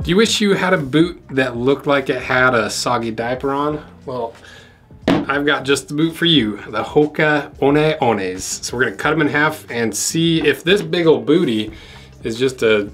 Do you wish you had a boot that looked like it had a soggy diaper on? Well, I've got just the boot for you, the Hoka One Ones. So we're gonna cut them in half and see if this big old booty is just a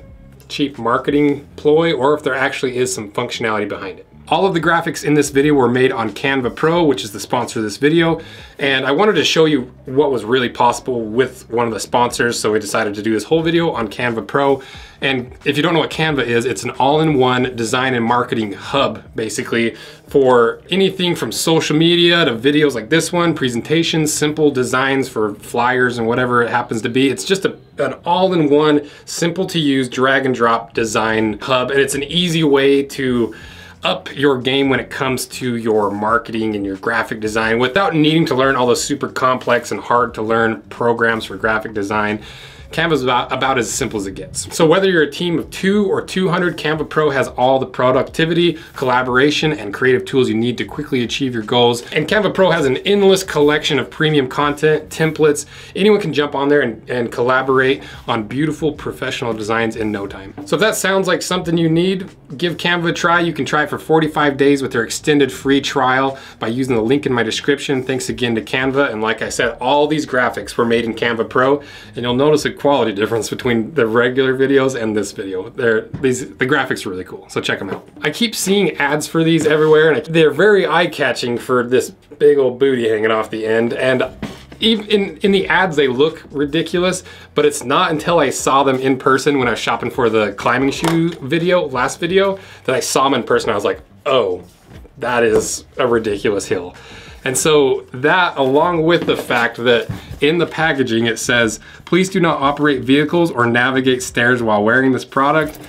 cheap marketing ploy or if there actually is some functionality behind it. All of the graphics in this video were made on Canva Pro, which is the sponsor of this video. And I wanted to show you what was really possible with one of the sponsors. So we decided to do this whole video on Canva Pro. And if you don't know what Canva is, it's an all-in-one design and marketing hub, basically, for anything from social media to videos like this one, presentations, simple designs for flyers and whatever it happens to be. It's just an all-in-one, simple to use, drag and drop design hub. And it's an easy way to up your game when it comes to your marketing and your graphic design without needing to learn all those super complex and hard to learn programs for graphic design. Canva is about as simple as it gets. So whether you're a team of 2 or 200, Canva Pro has all the productivity, collaboration, and creative tools you need to quickly achieve your goals. And Canva Pro has an endless collection of premium content, templates. Anyone can jump on there and collaborate on beautiful professional designs in no time. So if that sounds like something you need, give Canva a try. You can try it for 45 days with their extended free trial by using the link in my description. Thanks again to Canva. And like I said, all these graphics were made in Canva Pro, and you'll notice a quality difference between the regular videos and this video. The graphics are really cool, so check them out. I keep seeing ads for these everywhere, and they're very eye-catching for this big old booty hanging off the end. And even in the ads, they look ridiculous, but it's not until I saw them in person when I was shopping for the climbing shoe video, last video, that I saw them in person. I was like, oh, that is a ridiculous hill. And so that, along with the fact that in the packaging it says, please do not operate vehicles or navigate stairs while wearing this product,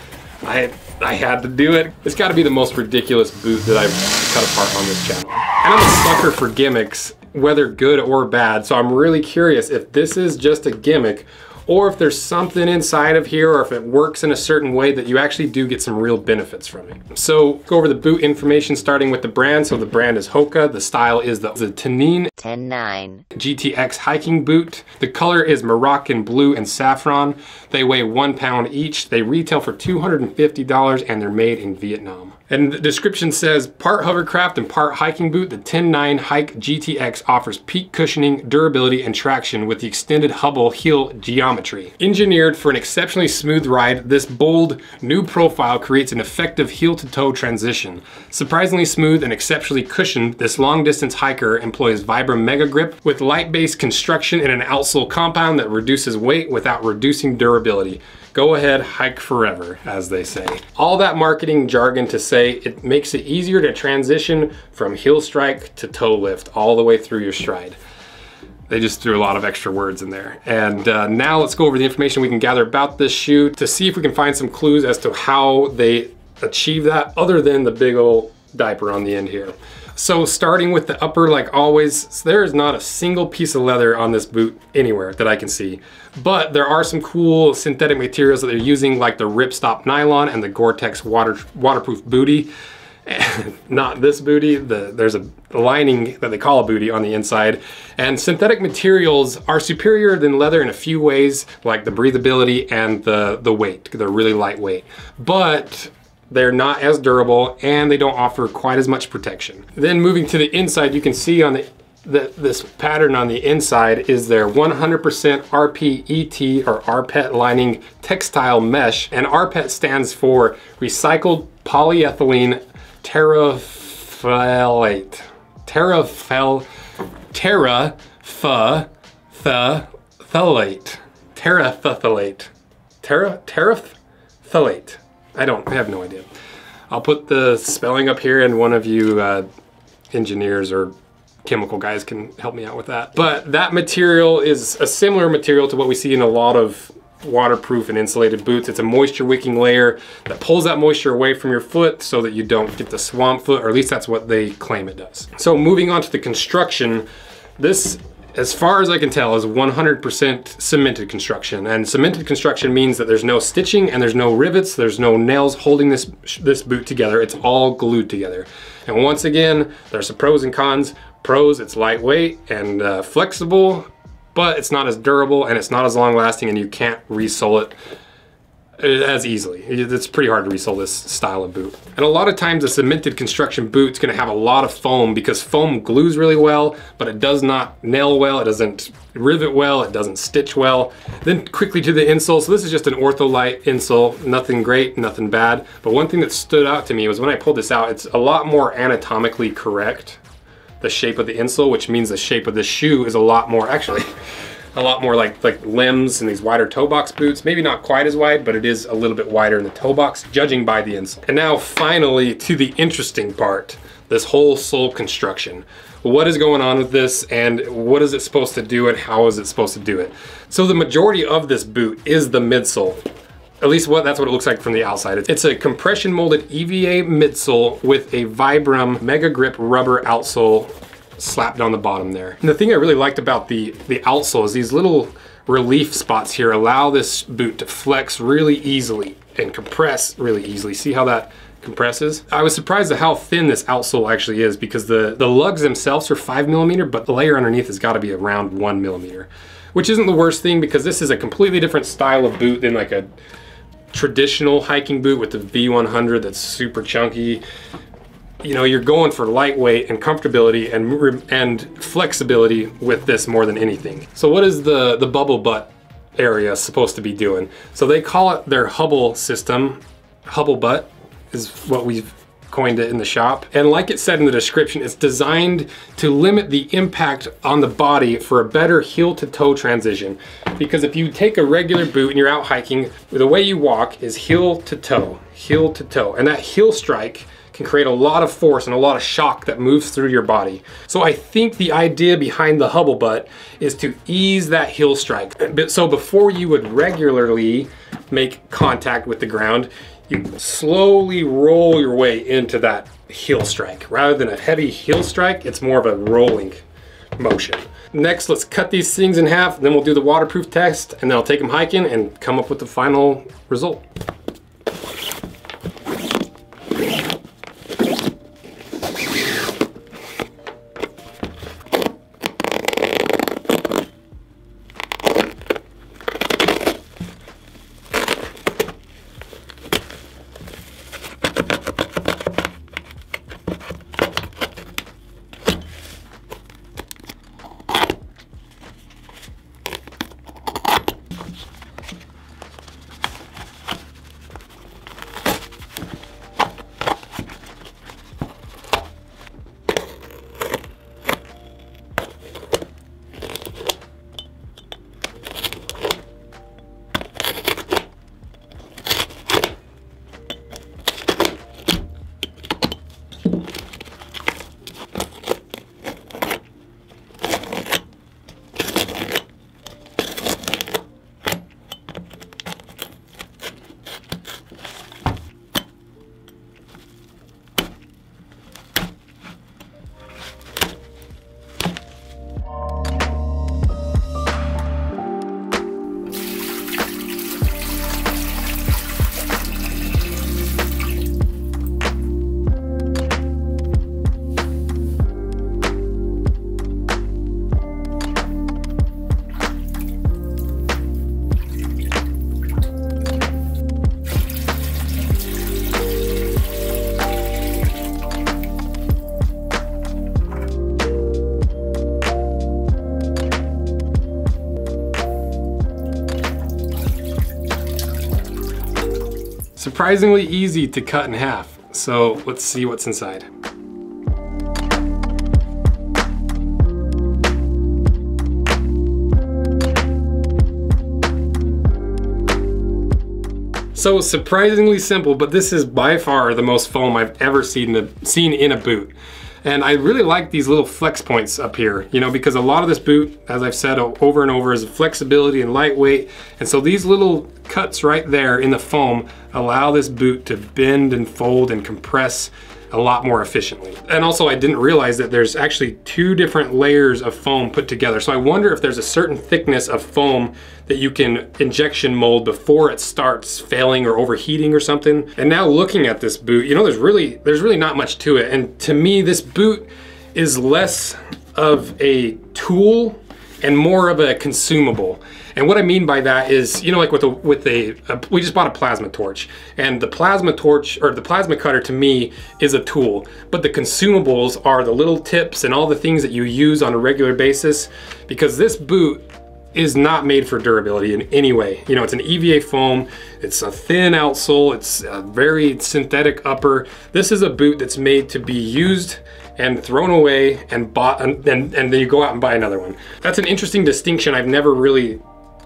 I had to do it. It's gotta be the most ridiculous boot that I've cut apart on this channel. And I'm a sucker for gimmicks, whether good or bad, so I'm really curious if this is just a gimmick or if there's something inside of here, or if it works in a certain way that you actually do get some real benefits from it. So go over the boot information, starting with the brand. So the brand is Hoka. The style is the TenNine GTX hiking boot. The color is Moroccan blue and saffron. They weigh 1 pound each. They retail for $250 and they're made in Vietnam. And the description says, part hovercraft and part hiking boot, the TenNine Hike GTX offers peak cushioning, durability, and traction with the extended Hubble heel geometry. Engineered for an exceptionally smooth ride, this bold new profile creates an effective heel-to-toe transition. Surprisingly smooth and exceptionally cushioned, this long-distance hiker employs Vibram Mega Grip with light-based construction and an outsole compound that reduces weight without reducing durability. Go ahead, hike forever, as they say. All that marketing jargon to say it makes it easier to transition from heel strike to toe lift all the way through your stride. They just threw a lot of extra words in there. And now let's go over the information we can gather about this shoe to see if we can find some clues as to how they achieve that other than the big old diaper on the end here. So starting with the upper, like always, there is not a single piece of leather on this boot anywhere that I can see. But there are some cool synthetic materials that they're using, like the ripstop nylon and the Gore-Tex waterproof booty. Not this booty, there's a lining that they call a booty on the inside. And synthetic materials are superior than leather in a few ways, like the breathability and the weight. They're really lightweight. But they're not as durable and they don't offer quite as much protection. Then moving to the inside, you can see on this pattern on the inside is their 100% RPET or RPET lining textile mesh. And RPET stands for recycled polyethylene terephthalate. Terephthalate. I have no idea. I'll put the spelling up here and one of you engineers or chemical guys can help me out with that. But that material is a similar material to what we see in a lot of waterproof and insulated boots. It's a moisture wicking layer that pulls that moisture away from your foot so that you don't get the swamp foot, or at least that's what they claim it does. So moving on to the construction, this, as far as I can tell, is 100% cemented construction. And cemented construction means that there's no stitching and there's no rivets, there's no nails holding this boot together. It's all glued together. And once again, there's some pros and cons. Pros, it's lightweight and flexible, but it's not as durable and it's not as long lasting and you can't resole it as easily. It's pretty hard to resole this style of boot. And a lot of times a cemented construction boot's gonna have a lot of foam because foam glues really well, but it does not nail well, it doesn't rivet well, it doesn't stitch well. Then quickly to the insole. So this is just an Ortholite insole, nothing great, nothing bad. But one thing that stood out to me was when I pulled this out, it's a lot more anatomically correct, the shape of the insole, which means the shape of the shoe is a lot more, actually, a lot more like limbs and these wider toe box boots. Maybe not quite as wide, but it is a little bit wider in the toe box, judging by the insole. And now finally to the interesting part, this whole sole construction. What is going on with this and what is it supposed to do and how is it supposed to do it? So the majority of this boot is the midsole. At least that's what it looks like from the outside. It's a compression molded EVA midsole with a Vibram Mega Grip rubber outsole slapped on the bottom there. And the thing I really liked about the outsole is these little relief spots here allow this boot to flex really easily and compress really easily. See how that compresses? I was surprised at how thin this outsole actually is because the lugs themselves are 5mm, but the layer underneath has got to be around 1mm, which isn't the worst thing because this is a completely different style of boot than like a traditional hiking boot with the V100 that's super chunky. You know, you're going for lightweight and comfortability and flexibility with this more than anything. So what is the bubble butt area supposed to be doing? So they call it their Hubble system. Hubble Butt is what we've coined it in the shop. And like it said in the description, it's designed to limit the impact on the body for a better heel to toe transition. Because if you take a regular boot and you're out hiking, the way you walk is heel to toe. And that heel strike can create a lot of force and a lot of shock that moves through your body. So I think the idea behind the Hubble Butt is to ease that heel strike. So before you would regularly make contact with the ground, you slowly roll your way into that heel strike. Rather than a heavy heel strike, it's more of a rolling motion. Next, let's cut these things in half, then we'll do the waterproof test, and then I'll take them hiking and come up with the final result. Surprisingly easy to cut in half. So let's see what's inside. So surprisingly simple, but this is by far the most foam I've ever seen in a boot. And I really like these little flex points up here, you know, because a lot of this boot, as I've said over and over, is flexibility and lightweight. And so these little cuts right there in the foam allow this boot to bend and fold and compress a lot more efficiently. And also I didn't realize that there's actually 2 different layers of foam put together. So I wonder if there's a certain thickness of foam that you can injection mold before it starts failing or overheating or something. And now looking at this boot, you know, there's really not much to it. And to me, this boot is less of a tool and more of a consumable. And what I mean by that is, you know, like we just bought a plasma torch, and the plasma torch, or the plasma cutter, to me is a tool, but the consumables are the little tips and all the things that you use on a regular basis, because this boot is not made for durability in any way. You know, it's an EVA foam, it's a thin outsole, it's a very synthetic upper. This is a boot that's made to be used and thrown away and bought, and then you go out and buy another one. That's an interesting distinction I've never really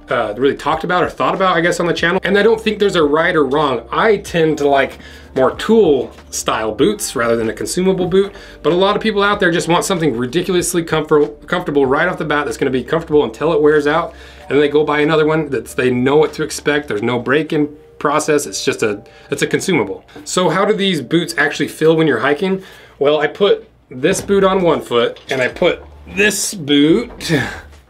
talked about or thought about, I guess, on the channel. And I don't think there's a right or wrong. I tend to like more tool style boots rather than a consumable boot, but a lot of people out there just want something ridiculously comfortable right off the bat, that's gonna be comfortable until it wears out, and then they go buy another one that they know what to expect. There's no break-in process. It's just it's a consumable. So how do these boots actually feel when you're hiking? Well, I put this boot on one foot and I put this boot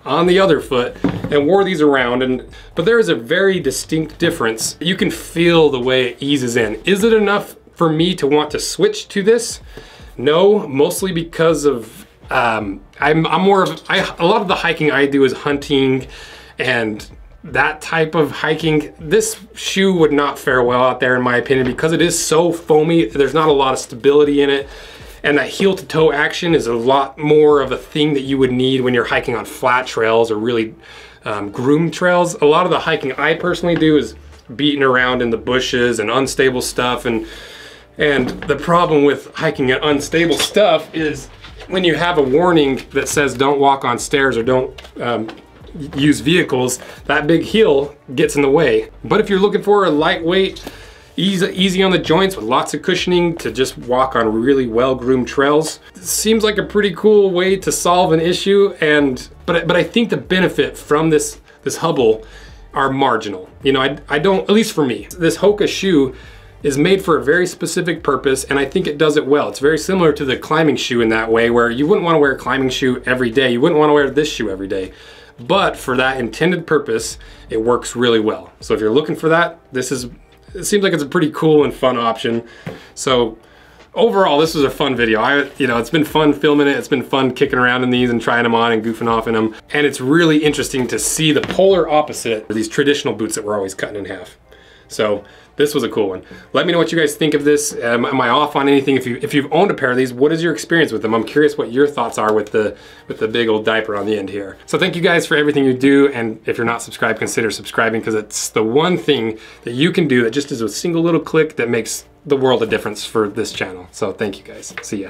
on the other foot and wore these around, but there is a very distinct difference. You can feel the way it eases in. Is it enough for me to want to switch to this? No, mostly because of a lot of the hiking I do is hunting and that type of hiking. This shoe would not fare well out there, in my opinion, because it is so foamy. There's not a lot of stability in it. And that heel to toe action is a lot more of a thing that you would need when you're hiking on flat trails or really groomed trails. A lot of the hiking I personally do is beating around in the bushes and unstable stuff. And the problem with hiking at unstable stuff is when you have a warning that says don't walk on stairs or don't use vehicles, that big heel gets in the way. But if you're looking for a lightweight, easy on the joints with lots of cushioning to just walk on really well-groomed trails, it seems like a pretty cool way to solve an issue. But I think the benefit from this Hubble are marginal. You know, I don't, at least for me, this Hoka shoe is made for a very specific purpose, and I think it does it well. It's very similar to the climbing shoe in that way, where you wouldn't want to wear a climbing shoe every day. You wouldn't want to wear this shoe every day. But for that intended purpose, it works really well. So if you're looking for that, it seems like it's a pretty cool and fun option. So overall, this was a fun video. You know, it's been fun filming it. It's been fun kicking around in these and trying them on and goofing off in them. And it's really interesting to see the polar opposite of these traditional boots that we're always cutting in half. So this was a cool one. Let me know what you guys think of this. Am I off on anything? If you've owned a pair of these, what is your experience with them? I'm curious what your thoughts are with the big old diaper on the end here. So thank you guys for everything you do, and if you're not subscribed, consider subscribing, because it's the one thing that you can do that just is a single little click that makes the world a difference for this channel. So thank you guys. See ya.